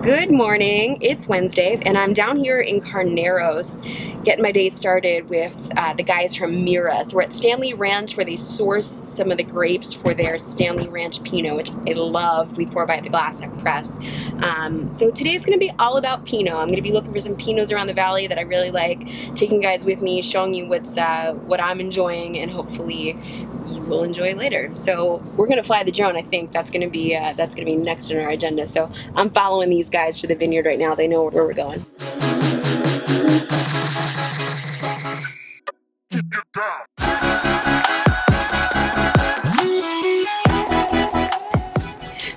Good morning, it's Wednesday and I'm down here in Carneros getting my day started with the guys from Mira. So we're at Stanly Ranch where they source some of the grapes for their Stanly Ranch Pinot, which I love. We pour by the glass at press. So today's going to be all about Pinot. I'm going to be looking for some Pinots around the valley that I really like, taking you guys with me, showing you what I'm enjoying, and hopefully you will enjoy later. So we're going to fly the drone. I think that's going to be next on our agenda. So I'm following these guys to the vineyard right now. They know where we're going.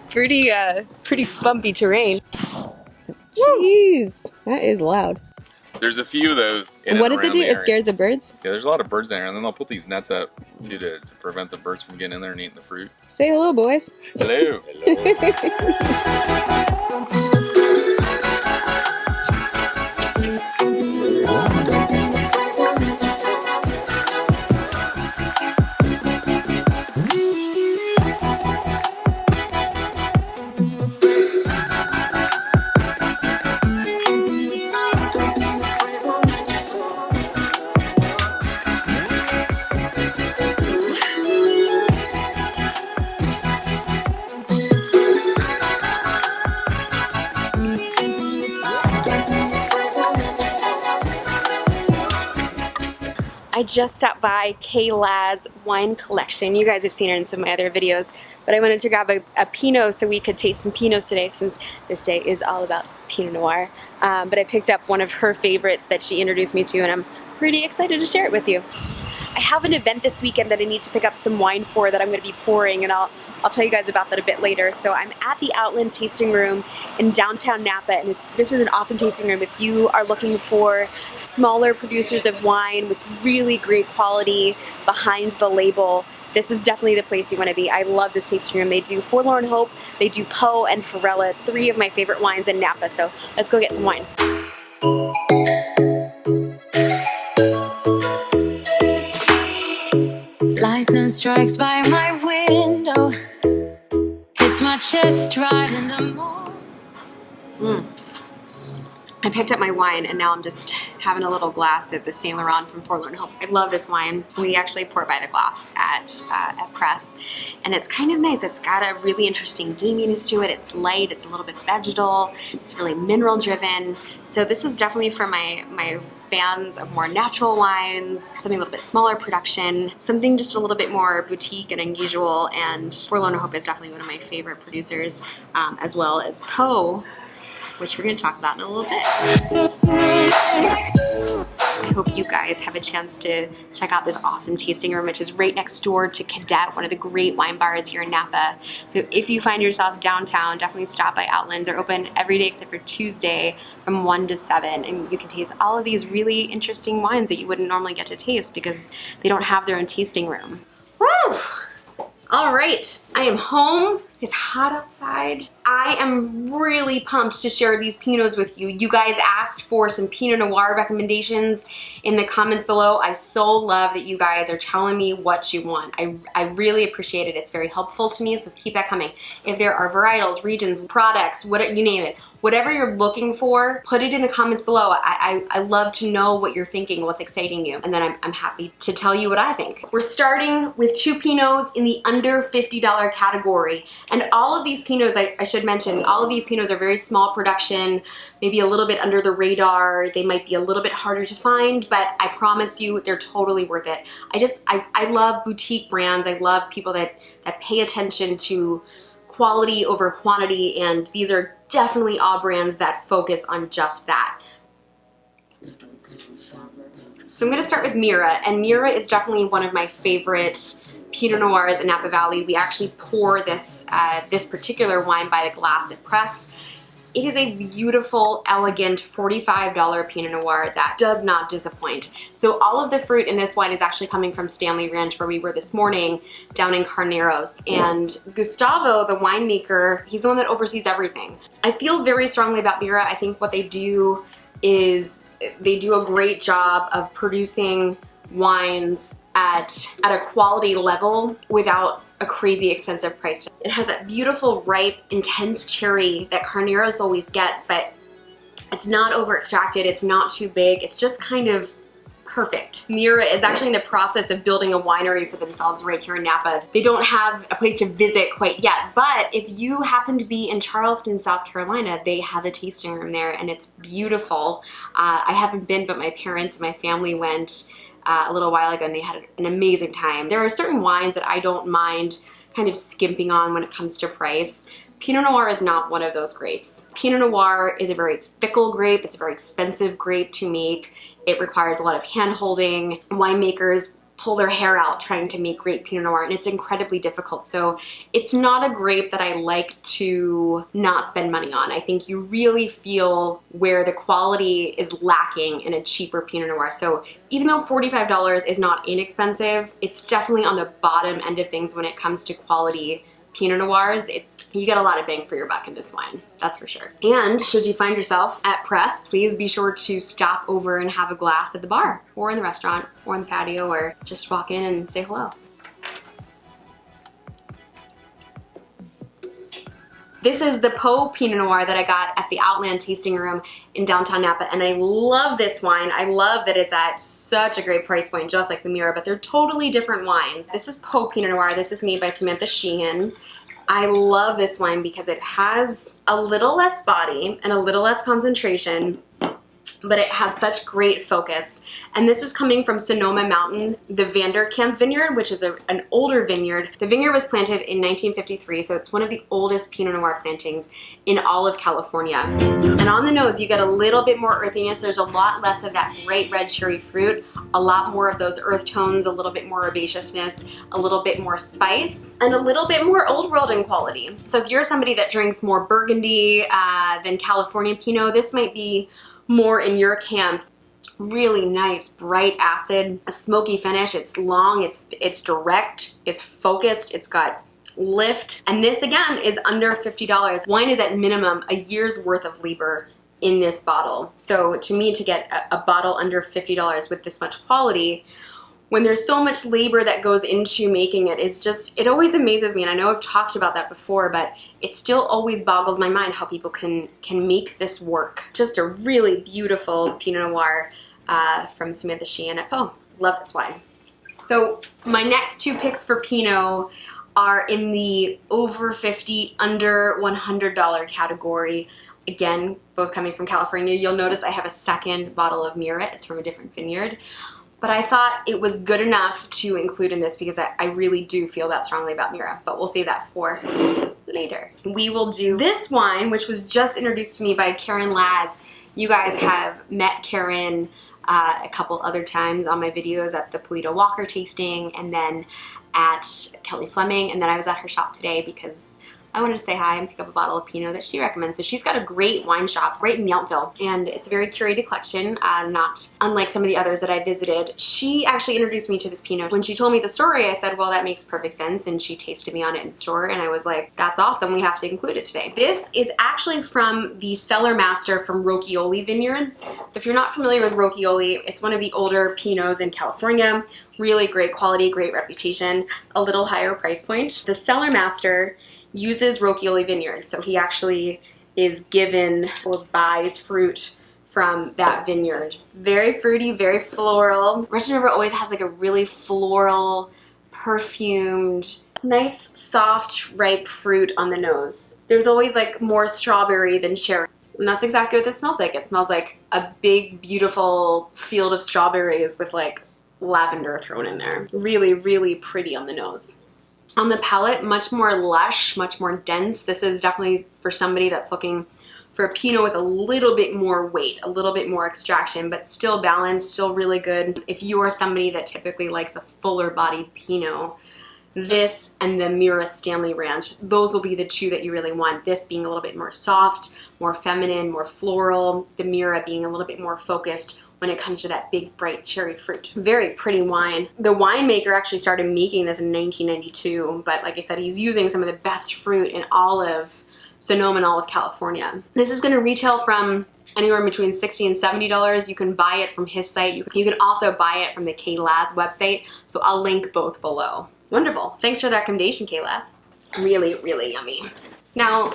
Pretty bumpy terrain. Jeez, that is loud. There's a few of those. What does it do? It scares the birds? Yeah, there's a lot of birds in there, and then they'll put these nets up too to prevent the birds from getting in there and eating the fruit. Say hello, boys. Hello. I just stopped by K.Laz wine collection. You guys have seen it in some of my other videos, but I wanted to grab a Pinot so we could taste some Pinots today, since this day is all about Pinot Noir. But I picked up one of her favorites that she introduced me to, and I'm pretty excited to share it with you. I have an event this weekend that I need to pick up some wine for that I'm going to be pouring, and I'll tell you guys about that a bit later. So I'm at the Outland Tasting Room in downtown Napa, and this is an awesome tasting room. If you are looking for smaller producers of wine with really great quality behind the label, this is definitely the place you want to be. I love this tasting room. They do Forlorn Hope, they do Poe and Farella, three of my favorite wines in Napa. So let's go get some wine. Lightning strikes by my window. It's my chest right in the morning. I picked up my wine and now I'm just having a little glass of the Saint Laurent from Forlorn Hope. I love this wine. We actually pour by the glass at press, and it's kind of nice. It's got a really interesting gaminess to it. It's light, it's a little bit vegetal, it's really mineral driven. So this is definitely for my fans of more natural wines, something a little bit smaller production, something just a little bit more boutique and unusual. And Forlorn Hope is definitely one of my favorite producers, as well as Poe, which we're going to talk about in a little bit. I hope you guys have a chance to check out this awesome tasting room, which is right next door to Cadet, one of the great wine bars here in Napa. So if you find yourself downtown, definitely stop by Outland. They're open every day except for Tuesday from 1 to 7, and you can taste all of these really interesting wines that you wouldn't normally get to taste because they don't have their own tasting room. Woo! All right, I am home. It's hot outside. I am really pumped to share these Pinots with you. You guys asked for some Pinot Noir recommendations in the comments below. I so love that you guys are telling me what you want. I really appreciate it. It's very helpful to me, so keep that coming. If there are varietals, regions, products, you name it, whatever you're looking for, put it in the comments below. I love to know what you're thinking, what's exciting you, and then I'm happy to tell you what I think. We're starting with two Pinots in the under $50 category. And all of these Pinots, I should mention, all of these Pinots are very small production, maybe a little bit under the radar. They might be a little bit harder to find, but I promise you they're totally worth it. I love boutique brands. I love people that pay attention to quality over quantity, and these are definitely all brands that focus on just that. So I'm going to start with Mira, and Mira is definitely one of my favorite Pinot Noirs in Napa Valley. We actually pour this particular wine by the glass at press. It is a beautiful, elegant $45 Pinot Noir that does not disappoint. So all of the fruit in this wine is actually coming from Stanly Ranch, where we were this morning down in Carneros. And Gustavo, the winemaker, he's the one that oversees everything. I feel very strongly about Mira. I think what they do is they do a great job of producing wines at a quality level without a crazy expensive price. It has that beautiful, ripe, intense cherry that Carneros always gets, but it's not over extracted, it's not too big, it's just kind of perfect. Mira is actually in the process of building a winery for themselves right here in Napa. They don't have a place to visit quite yet, but if you happen to be in Charleston, South Carolina, they have a tasting room there and it's beautiful. I haven't been, but my parents and my family went a little while ago and they had an amazing time. There are certain wines that I don't mind kind of skimping on when it comes to price. Pinot Noir is not one of those grapes. Pinot Noir is a very fickle grape. It's a very expensive grape to make. It requires a lot of hand-holding. Winemakers pull their hair out trying to make great Pinot Noir, and it's incredibly difficult. So it's not a grape that I like to not spend money on. I think you really feel where the quality is lacking in a cheaper Pinot Noir. So even though $45 is not inexpensive, it's definitely on the bottom end of things when it comes to quality Pinot Noirs. You get a lot of bang for your buck in this wine, that's for sure. And should you find yourself at press, please be sure to stop over and have a glass at the bar or in the restaurant or on the patio, or just walk in and say hello. This is the Po Pinot Noir that I got at the Outland Tasting Room in downtown Napa, and I love this wine. I love that it's at such a great price point, just like the Mira, but they're totally different wines. This is Po Pinot Noir. This is made by Samantha Sheehan. I love this wine because it has a little less body and a little less concentration, but it has such great focus. And this is coming from Sonoma Mountain, the Vanderkamp Vineyard, which is an older vineyard. The vineyard was planted in 1953, so it's one of the oldest Pinot Noir plantings in all of California. And on the nose, you get a little bit more earthiness. There's a lot less of that bright red cherry fruit, a lot more of those earth tones, a little bit more herbaceousness, a little bit more spice, and a little bit more old world in quality. So if you're somebody that drinks more Burgundy than California Pinot, this might be more in your camp. Really nice, bright acid, a smoky finish. It's long, it's direct, it's focused, it's got lift. And this again is under $50. Wine is at minimum a year's worth of labor in this bottle. So to me, to get a bottle under $50 with this much quality, when there's so much labor that goes into making it, it always amazes me. And I know I've talked about that before, but it still always boggles my mind how people can make this work. Just a really beautiful Pinot Noir from Samantha Sheehan at Po. Love this wine. So my next two picks for Pinot are in the over $50, under $100 category. Again, both coming from California. You'll notice I have a second bottle of Mira. It's from a different vineyard. But I thought it was good enough to include in this because I really do feel that strongly about Mira, but we'll save that for later. We will do this wine, which was just introduced to me by K.Laz. You guys have met Kerrin a couple other times on my videos at the Polito Walker tasting, and then at Kelly Fleming, and then I was at her shop today because I wanted to say hi and pick up a bottle of Pinot that she recommends. So she's got a great wine shop right in Yountville, and it's a very curated collection, not unlike some of the others that I visited. She actually introduced me to this Pinot. When she told me the story, I said, well, that makes perfect sense, and she tasted me on it in the store, and I was like, that's awesome, we have to include it today. This is actually from the cellar master from Rochioli Vineyards. If you're not familiar with Rochioli, it's one of the older Pinots in California. Really great quality, great reputation, a little higher price point. The cellar master uses Rochioli Vineyard, so he actually is given or buys fruit from that vineyard. Very fruity, very floral. Russian River always has like a really floral, perfumed, nice, soft, ripe fruit on the nose. There's always like more strawberry than cherry. And that's exactly what this smells like. It smells like a big, beautiful field of strawberries with like lavender thrown in there. Really, really pretty on the nose. On the palate, much more lush, much more dense. This is definitely for somebody that's looking for a Pinot with a little bit more weight, a little bit more extraction, but still balanced, still really good. If you are somebody that typically likes a fuller bodied Pinot, this and the Mira Stanly Ranch, those will be the two that you really want. This being a little bit more soft, more feminine, more floral. The Mira being a little bit more focused when it comes to that big, bright cherry fruit. Very pretty wine. The winemaker actually started making this in 1992, but like I said, he's using some of the best fruit in all of Sonoma and all of California. This is gonna retail from anywhere between $60 and $70. You can buy it from his site. You can also buy it from the K.Laz website, so I'll link both below. Wonderful. Thanks for the recommendation, K.Laz. Really, really yummy. Now,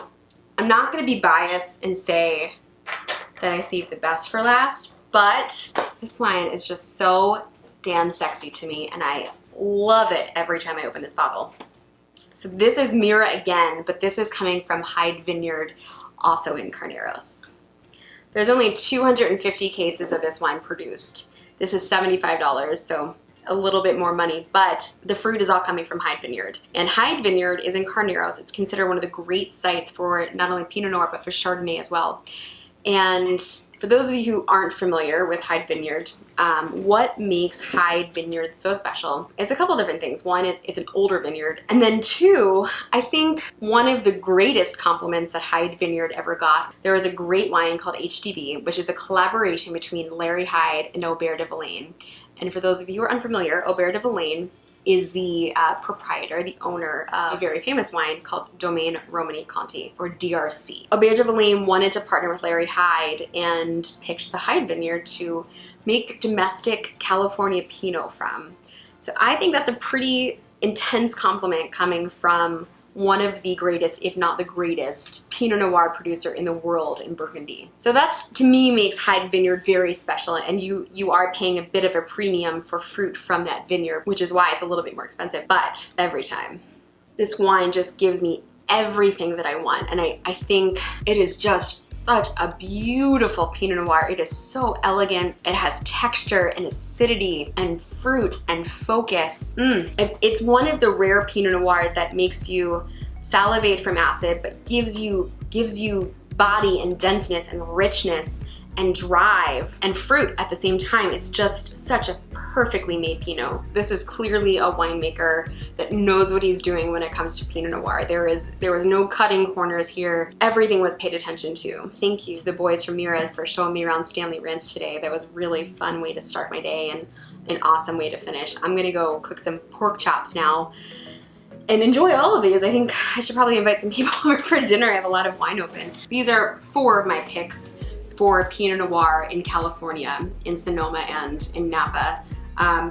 I'm not going to be biased and say that I saved the best for last, but this wine is just so damn sexy to me, and I love it every time I open this bottle. So this is Mira again, but this is coming from Hyde Vineyard, also in Carneros. There's only 250 cases of this wine produced. This is $75, so a little bit more money, but the fruit is all coming from Hyde Vineyard. And Hyde Vineyard is in Carneros. It's considered one of the great sites for not only Pinot Noir, but for Chardonnay as well. And for those of you who aren't familiar with Hyde Vineyard, what makes Hyde Vineyard so special is a couple different things. One, it's an older vineyard. And then two, I think one of the greatest compliments that Hyde Vineyard ever got, there was a great wine called HDB, which is a collaboration between Larry Hyde and Aubert de Villaine. And for those of you who are unfamiliar, Aubert de Villaine is the proprietor, the owner of a very famous wine called Domaine Romani Conti, or DRC. Aubert de Villaine wanted to partner with Larry Hyde and picked the Hyde Vineyard to make domestic California Pinot from. So I think that's a pretty intense compliment coming from one of the greatest, if not the greatest, Pinot Noir producer in the world in Burgundy. So that's, to me, makes Hyde Vineyard very special, and you are paying a bit of a premium for fruit from that vineyard, which is why it's a little bit more expensive. But every time, this wine just gives me everything that I want, and I think it is just such a beautiful Pinot Noir. It is so elegant. It has texture and acidity and fruit and focus. It's one of the rare Pinot Noirs that makes you salivate from acid, but gives you body and denseness and richness and drive and fruit at the same time. It's just such a perfectly made Pinot. This is clearly a winemaker that knows what he's doing when it comes to Pinot Noir. There was no cutting corners here. Everything was paid attention to. Thank you to the boys from Mira for showing me around Stanly Ranch today. That was a really fun way to start my day and an awesome way to finish. I'm gonna go cook some pork chops now and enjoy all of these. I think I should probably invite some people over for dinner. I have a lot of wine open. These are 4 of my picks for Pinot Noir in California, in Sonoma and in Napa.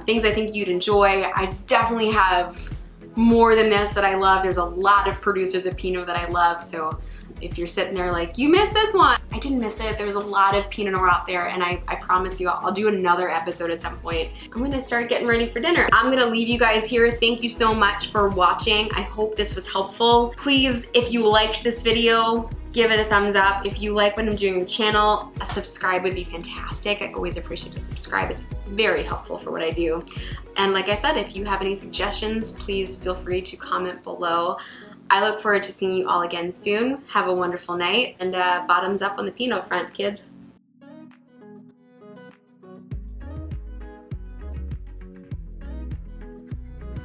Things I think you'd enjoy. I definitely have more than this that I love. There's a lot of producers of Pinot that I love, so if you're sitting there like, you missed this one, I didn't miss it. There's a lot of Pinot Noir out there, and I promise you I'll do another episode at some point. I'm gonna start getting ready for dinner. I'm gonna leave you guys here. Thank you so much for watching. I hope this was helpful. Please, if you liked this video, give it a thumbs up. If you like what I'm doing on the channel, a subscribe would be fantastic. I always appreciate a subscribe. It's very helpful for what I do. And like I said, if you have any suggestions, please feel free to comment below. I look forward to seeing you all again soon. Have a wonderful night, and bottoms up on the Pinot front, kids.